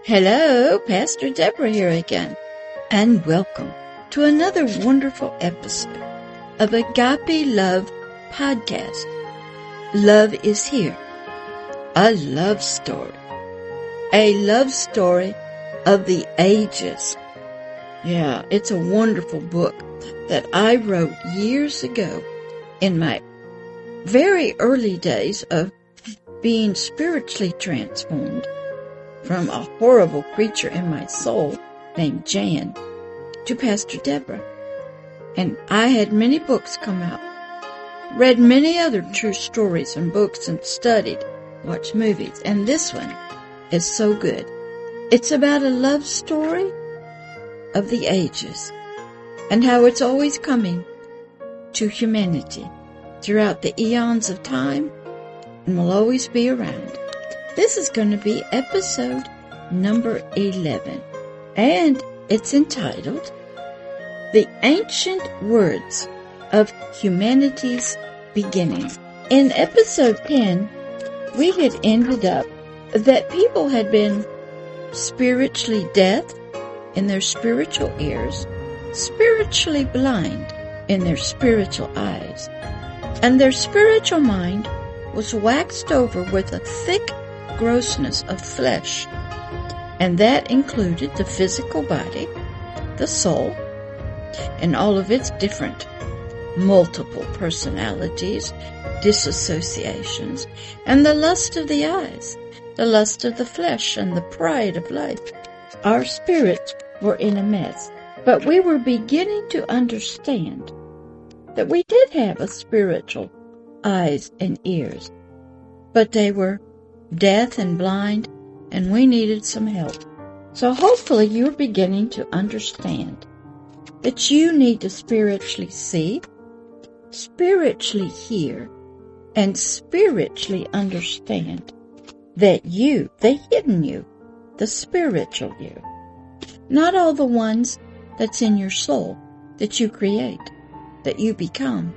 Hello, Pastor Deborah here again, and welcome to another wonderful episode of Agape Love podcast. Love is here. A love story. A love story of the ages. Yeah, it's a wonderful book that I wrote years ago in my very early days of being spiritually transformed from a horrible creature in my soul named Jan to Pastor Deborah. And I had many books come out, read many other true stories and books, and studied, watched movies. And this one is so good. It's about a love story of the ages and how it's always coming to humanity throughout the eons of time and will always be around. This is going to be episode number 11, and it's entitled The Ancient Words of Humanity's Beginning. In episode 10, we had ended up that people had been spiritually deaf in their spiritual ears, spiritually blind in their spiritual eyes, and their spiritual mind was waxed over with a thick grossness of flesh, and that included the physical body, the soul, and all of its different multiple personalities, disassociations, and the lust of the eyes, the lust of the flesh, and the pride of life. Our spirits were in a mess, but we were beginning to understand that we did have a spiritual eyes and ears, but they were deaf and blind, and we needed some help. So hopefully you're beginning to understand that you need to spiritually see, spiritually hear, and spiritually understand that you, the hidden you, the spiritual you, not all the ones that's in your soul that you create, that you become,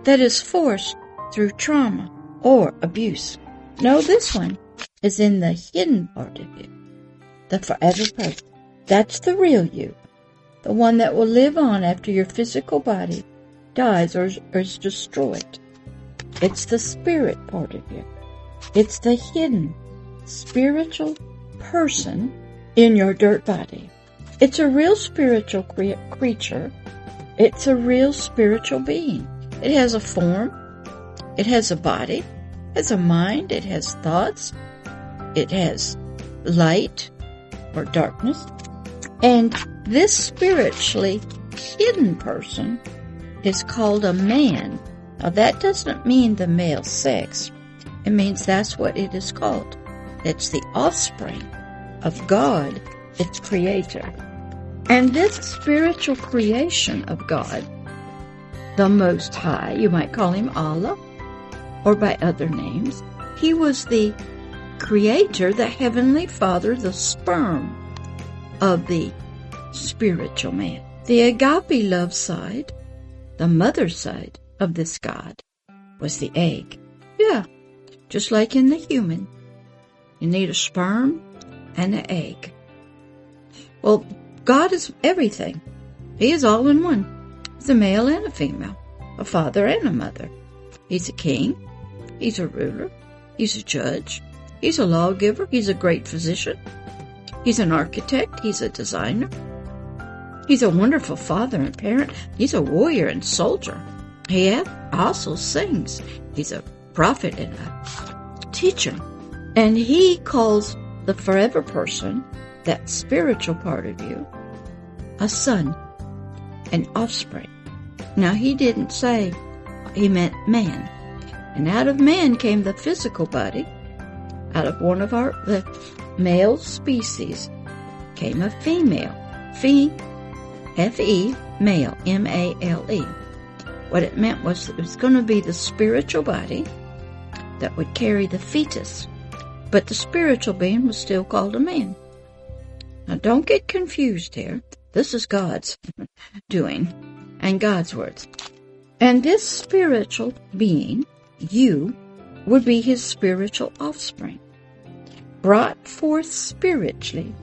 that is forced through trauma or abuse. No, this one is in the hidden part of you, the forever person. That's the real you, the one that will live on after your physical body dies or is destroyed. It's the spirit part of you. It's the hidden spiritual person in your dirt body. It's a real spiritual creature. It's a real spiritual being. It has a form. It has a body. It has a mind. It has thoughts. It has light or darkness. And this spiritually hidden person is called a man. Now that doesn't mean the male sex. It means that's what it is called. It's the offspring of God, its creator. And this spiritual creation of God, the Most High, you might call him Allah, or by other names, he was the creator, the Heavenly Father, the sperm of the spiritual man. The Agape Love side, the mother side of this God, was the egg. Yeah, just like in the human. You need a sperm and an egg. Well, God is everything. He is all in one. He's a male and a female, a father and a mother. He's a king. He's a ruler. He's a judge. He's a lawgiver. He's a great physician. He's an architect. He's a designer. He's a wonderful father and parent. He's a warrior and soldier. He also sings. He's a prophet and a teacher. And he calls the forever person, that spiritual part of you, a son, an offspring. Now, he didn't say he meant man. And out of man came the physical body. Out of one of the male species came a female. F-E, male, M-A-L-E. What it meant was it was going to be the spiritual body that would carry the fetus. But the spiritual being was still called a man. Now, don't get confused here. This is God's doing and God's words. And this spiritual being, you, would be his spiritual offspring. brought forth spiritually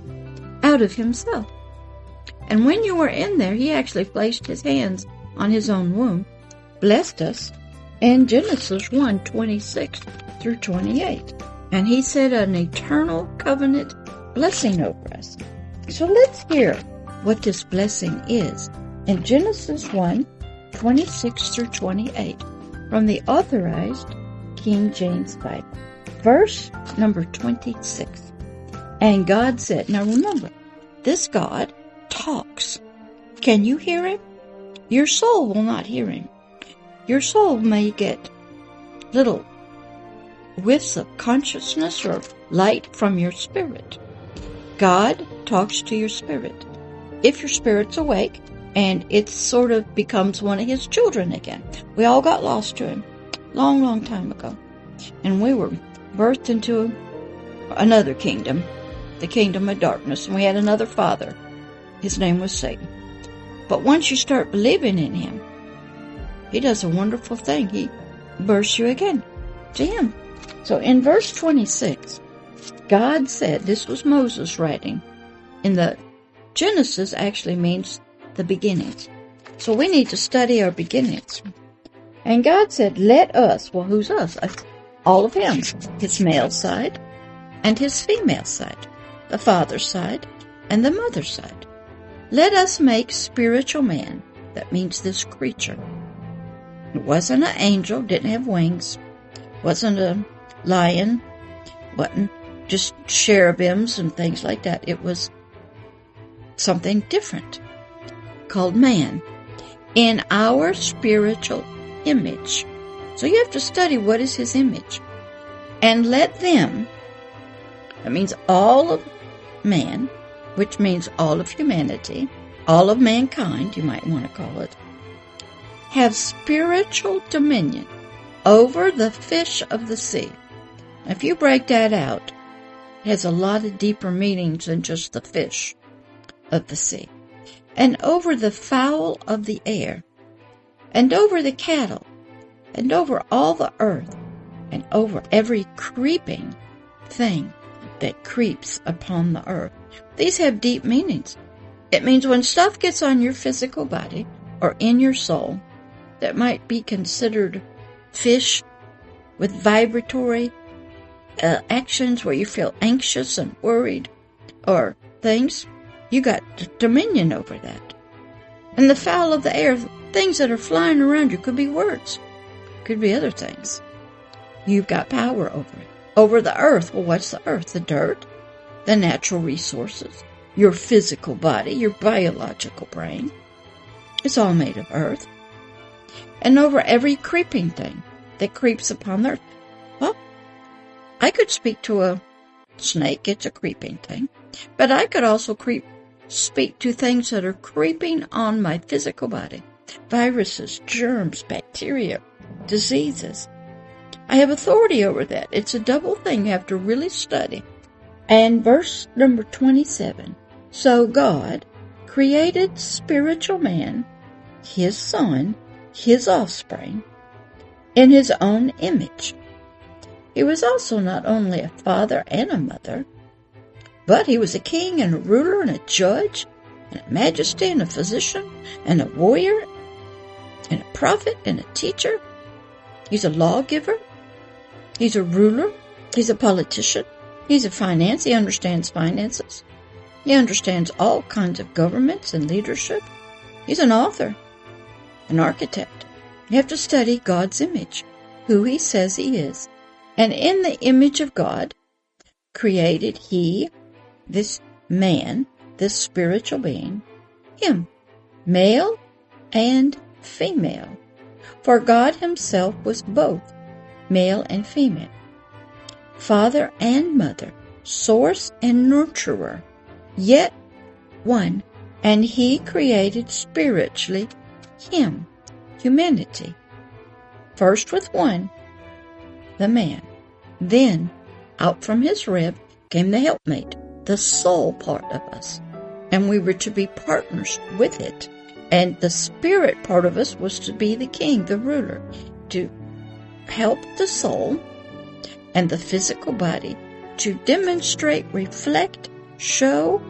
out of himself. And when you were in there, he actually placed his hands on his own womb, blessed us, in Genesis 1:26 through 28. And he said an eternal covenant blessing over us. So let's hear what this blessing is in Genesis 1:26 through 28 from the Authorized King James Bible. Verse number 26. And God said, now remember, this God talks. Can you hear him? Your soul will not hear him. Your soul may get little whiffs of consciousness or light from your spirit. God talks to your spirit. If your spirit's awake, and it sort of becomes one of his children again. We all got lost to him long, long time ago. And we were birthed into another kingdom, the kingdom of darkness, and we had another father. His name was Satan. But once you start believing in him, he does a wonderful thing. He births you again to him. So in verse 26, God said, this was Moses writing, in the Genesis actually means the beginnings. So we need to study our beginnings. And God said, let us, well, who's us? All of him, his male side and his female side, the father's side and the mother's side. Let us make spiritual man. That means this creature. It wasn't an angel, didn't have wings, wasn't a lion, wasn't just cherubims and things like that. It was something different called man in our spiritual image. So you have to study what is his image. And let them, that means all of man, which means all of humanity, all of mankind, you might want to call it, have spiritual dominion over the fish of the sea. Now, if you break that out, it has a lot of deeper meanings than just the fish of the sea. And over the fowl of the air, and over the cattle, and over all the earth, and over every creeping thing that creeps upon the earth. These have deep meanings. It means when stuff gets on your physical body or in your soul that might be considered fish with vibratory actions where you feel anxious and worried or things, you got dominion over that. And the fowl of the air, things that are flying around you, could be words, could be other things. You've got power over it. Over the earth, well, what's the earth? The dirt, the natural resources, your physical body, your biological brain. It's all made of earth. And over every creeping thing that creeps upon the earth. Well, I could speak to a snake, it's a creeping thing. But I could also speak to things that are creeping on my physical body. Viruses, germs, bacteria, diseases. I have authority over that. It's a double thing you have to really study. And verse number 27. So God created spiritual man, his son, his offspring, in his own image. He was also not only a father and a mother, but he was a king and a ruler and a judge and a majesty and a physician and a warrior and a prophet and a teacher. He's a lawgiver. He's a ruler. He's a politician. He's a finance. He understands finances. He understands all kinds of governments and leadership. He's an author, an architect. You have to study God's image, who he says he is. And in the image of God created he, this man, this spiritual being, him, male and female. For God himself was both male and female, father and mother, source and nurturer, yet one. And he created spiritually him, humanity, first with one, the man. Then out from his rib came the helpmate, the soul part of us, and we were to be partners with it. And the spirit part of us was to be the king, the ruler, to help the soul and the physical body to demonstrate, reflect, show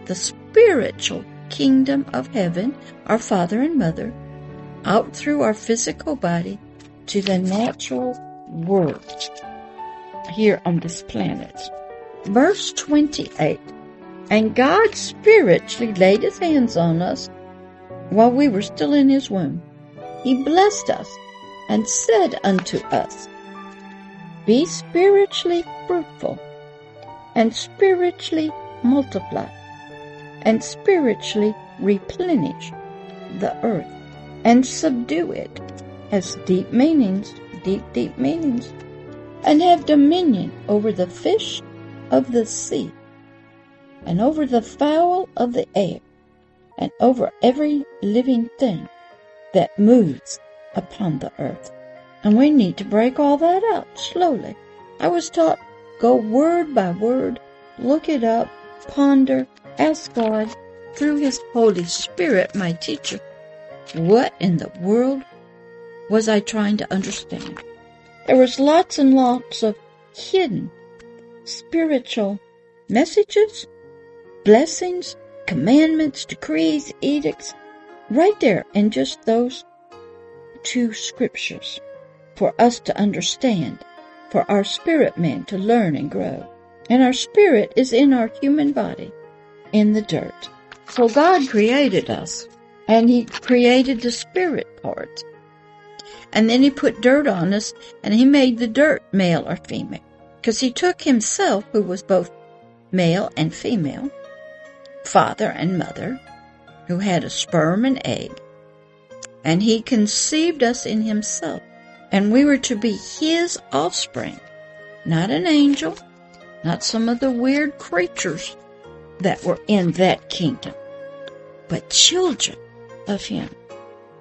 the spiritual kingdom of heaven, our Father and Mother, out through our physical body to the natural world here on this planet. Verse 28, and God spiritually laid his hands on us while we were still in his womb. He blessed us and said unto us, be spiritually fruitful, and spiritually multiply, and spiritually replenish the earth, and subdue it, has deep meanings, deep meanings, and have dominion over the fish of the sea, and over the fowl of the air, and over every living thing that moves upon the earth. And we need to break all that out slowly. I was taught, go word by word, look it up, ponder, ask God through his Holy Spirit, my teacher, what in the world was I trying to understand? There was lots and lots of hidden spiritual messages, blessings, commandments, decrees, edicts, right there in just those two scriptures for us to understand, for our spirit man to learn and grow. And our spirit is in our human body, in the dirt. So God created us, and he created the spirit part. And then he put dirt on us, and he made the dirt male or female. Because he took himself, who was both male and female, father and mother, who had a sperm and egg, and he conceived us in himself. And we were to be his offspring, not an angel, not some of the weird creatures that were in that kingdom, but children of him.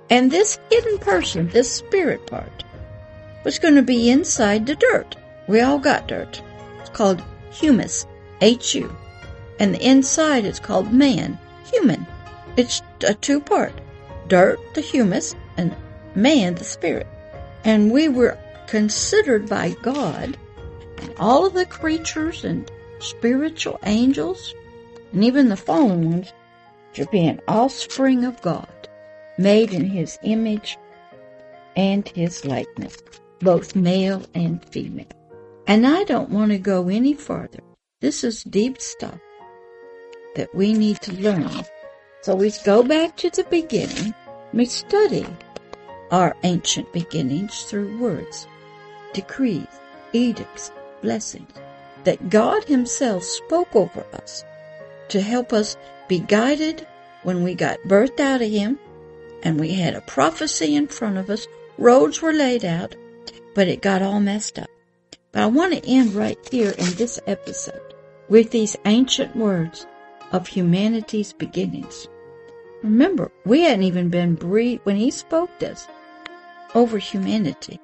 And this hidden person, this spirit part, was going to be inside the dirt. We all got dirt. It's called humus, H-U. And the inside is called man, human. It's a two-part. Dirt, the humus, and man, the spirit. And we were considered by God, and all of the creatures and spiritual angels, and even the fallen ones, to be an offspring of God, made in his image and his likeness, both male and female. And I don't want to go any farther. This is deep stuff that we need to learn. So we go back to the beginning. We study our ancient beginnings through words, decrees, edicts, blessings that God himself spoke over us to help us be guided when we got birthed out of him, and we had a prophecy in front of us. Roads were laid out, but it got all messed up. But I want to end right here in this episode with these ancient words of humanity's beginnings. Remember, we hadn't even been breathed when he spoke this over humanity.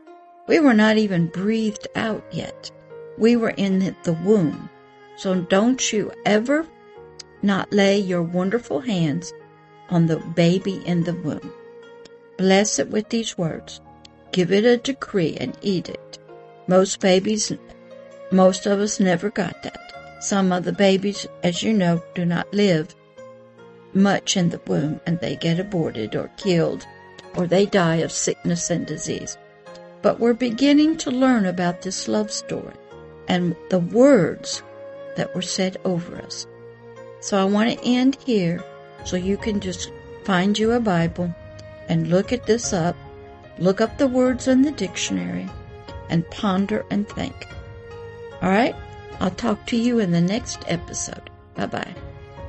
We were not even breathed out yet. We were in the womb. So don't you ever not lay your wonderful hands on the baby in the womb. Bless it with these words. Give it a decree, an edict. Most of us never got that. Some of the babies, as you know, do not live much in the womb, and they get aborted or killed, or they die of sickness and disease. But we're beginning to learn about this love story and the words that were said over us. So I want to end here so you can just find you a Bible and look at this up, look up the words in the dictionary, and ponder and think. All right? I'll talk to you in the next episode. Bye-bye.